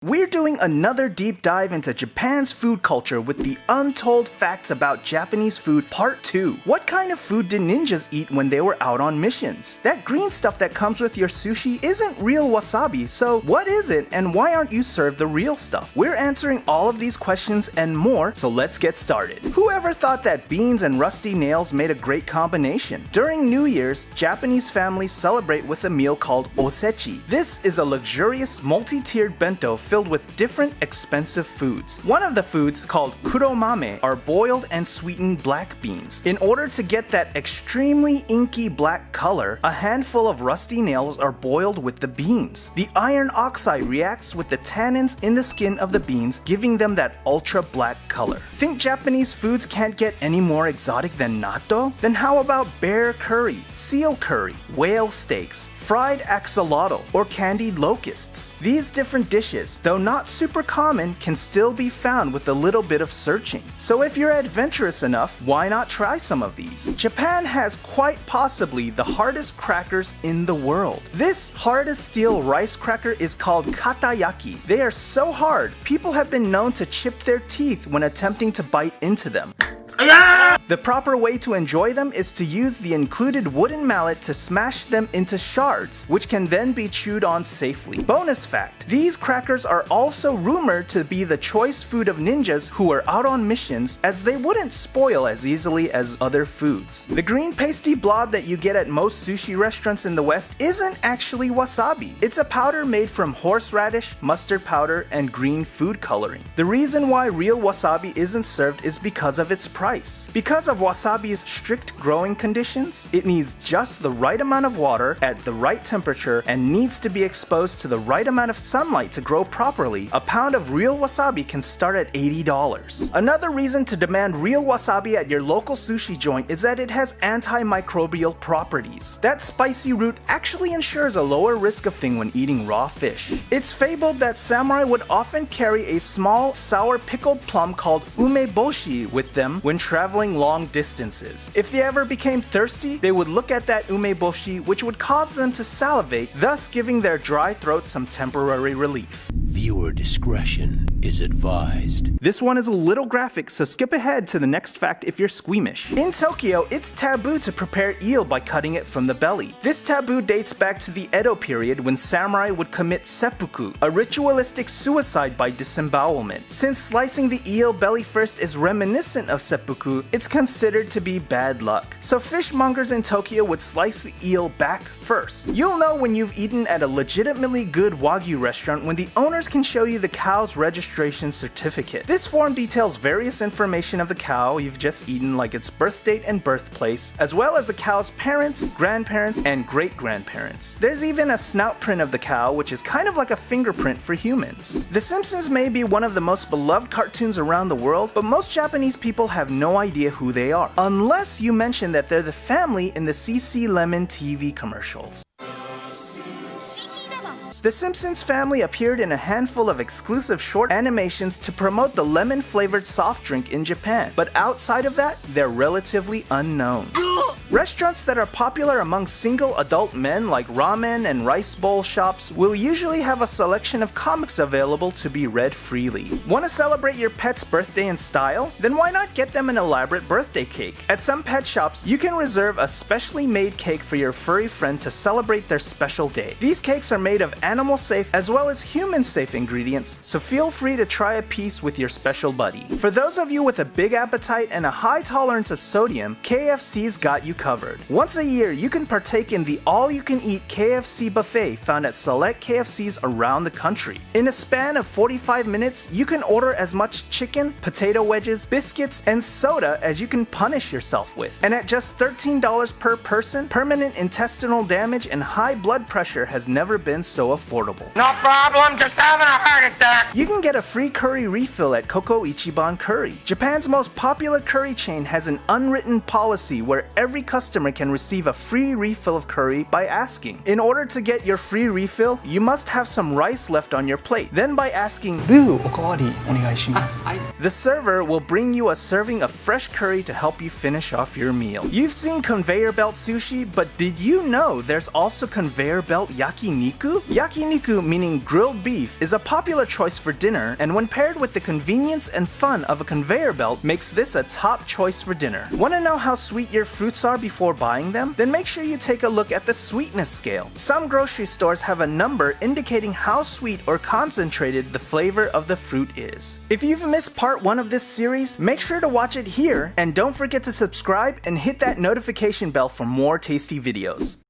We're doing another deep dive into Japan's food culture with the Untold Facts About Japanese Food Part 2. What kind of food did ninjas eat when they were out on missions? That green stuff that comes with your sushi isn't real wasabi, so what is it and why aren't you served the real stuff? We're answering all of these questions and more, so let's get started. Whoever thought that beans and rusty nails made a great combination? During New Year's, Japanese families celebrate with a meal called osechi. This is a luxurious multi-tiered bento filled with different expensive foods. One of the foods, called kuromame, are boiled and sweetened black beans. In order to get that extremely inky black color, a handful of rusty nails are boiled with the beans. The iron oxide reacts with the tannins in the skin of the beans, giving them that ultra black color. Think Japanese foods can't get any more exotic than natto? Then how about bear curry, seal curry, whale steaks, fried axolotl, or candied locusts? These different dishes, though not super common, can still be found with a little bit of searching. So if you're adventurous enough, why not try some of these? Japan has quite possibly the hardest crackers in the world. This hard as steel rice cracker is called katayaki. They are so hard, people have been known to chip their teeth when attempting to bite into them. The proper way to enjoy them is to use the included wooden mallet to smash them into shards, which can then be chewed on safely. Bonus fact, these crackers are also rumored to be the choice food of ninjas who are out on missions, as they wouldn't spoil as easily as other foods. The green pasty blob that you get at most sushi restaurants in the West isn't actually wasabi. It's a powder made from horseradish, mustard powder, and green food coloring. The reason why real wasabi isn't served is because of its price. Because of wasabi's strict growing conditions, it needs just the right amount of water at the right temperature and needs to be exposed to the right amount of sunlight to grow properly. A pound of real wasabi can start at $80. Another reason to demand real wasabi at your local sushi joint is that it has antimicrobial properties. That spicy root actually ensures a lower risk of thing when eating raw fish. It's fabled that samurai would often carry a small sour pickled plum called umeboshi with them when traveling long distances. If they ever became thirsty, they would look at that umeboshi, which would cause them to salivate, thus giving their dry throat some temporary relief. Viewer discretion is advised. This one is a little graphic, so skip ahead to the next fact if you're squeamish. In Tokyo, it's taboo to prepare eel by cutting it from the belly. This taboo dates back to the Edo period when samurai would commit seppuku, a ritualistic suicide by disembowelment. Since slicing the eel belly first is reminiscent of seppuku, it's considered to be bad luck. So fishmongers in Tokyo would slice the eel back first. You'll know when you've eaten at a legitimately good wagyu restaurant when the owners can show you the cow's registration certificate. This form details various information of the cow you've just eaten, like its birth date and birthplace, as well as the cow's parents, grandparents, and great-grandparents. There's even a snout print of the cow, which is kind of like a fingerprint for humans. The Simpsons may be one of the most beloved cartoons around the world, but most Japanese people have no idea who they are, unless you mention that they're the family in the CC Lemon TV commercials. The Simpsons family appeared in a handful of exclusive short animations to promote the lemon-flavored soft drink in Japan, but outside of that, they're relatively unknown. Restaurants that are popular among single adult men, like ramen and rice bowl shops, will usually have a selection of comics available to be read freely. Want to celebrate your pet's birthday in style? Then why not get them an elaborate birthday cake? At some pet shops, you can reserve a specially made cake for your furry friend to celebrate their special day. These cakes are made of animal-safe as well as human-safe ingredients, so feel free to try a piece with your special buddy. For those of you with a big appetite and a high tolerance of sodium, KFC's got you covered. Once a year, you can partake in the all-you-can-eat KFC buffet found at select KFCs around the country. In a span of 45 minutes, you can order as much chicken, potato wedges, biscuits, and soda as you can punish yourself with. And at just $13 per person, permanent intestinal damage and high blood pressure has never been so affordable. No problem, just having a heart attack. You can get a a free curry refill at Koko Ichiban Curry. Japan's most popular curry chain has an unwritten policy where every customer can receive a free refill of curry by asking. In order to get your free refill, you must have some rice left on your plate. Then by asking, ルーおかわりお願いします。 the server will bring you a serving of fresh curry to help you finish off your meal. You've seen conveyor belt sushi, but did you know there's also conveyor belt yakiniku? Yakiniku, meaning grilled beef, is a popular choice for dinner, and when paired with the convenience and fun of a conveyor belt, makes this a top choice for dinner. Want to know how sweet your fruits are before buying them? Then make sure you take a look at the sweetness scale. Some grocery stores have a number indicating how sweet or concentrated the flavor of the fruit is. If you've missed part 1 of this series, make sure to watch it here, and don't forget to subscribe and hit that notification bell for more tasty videos.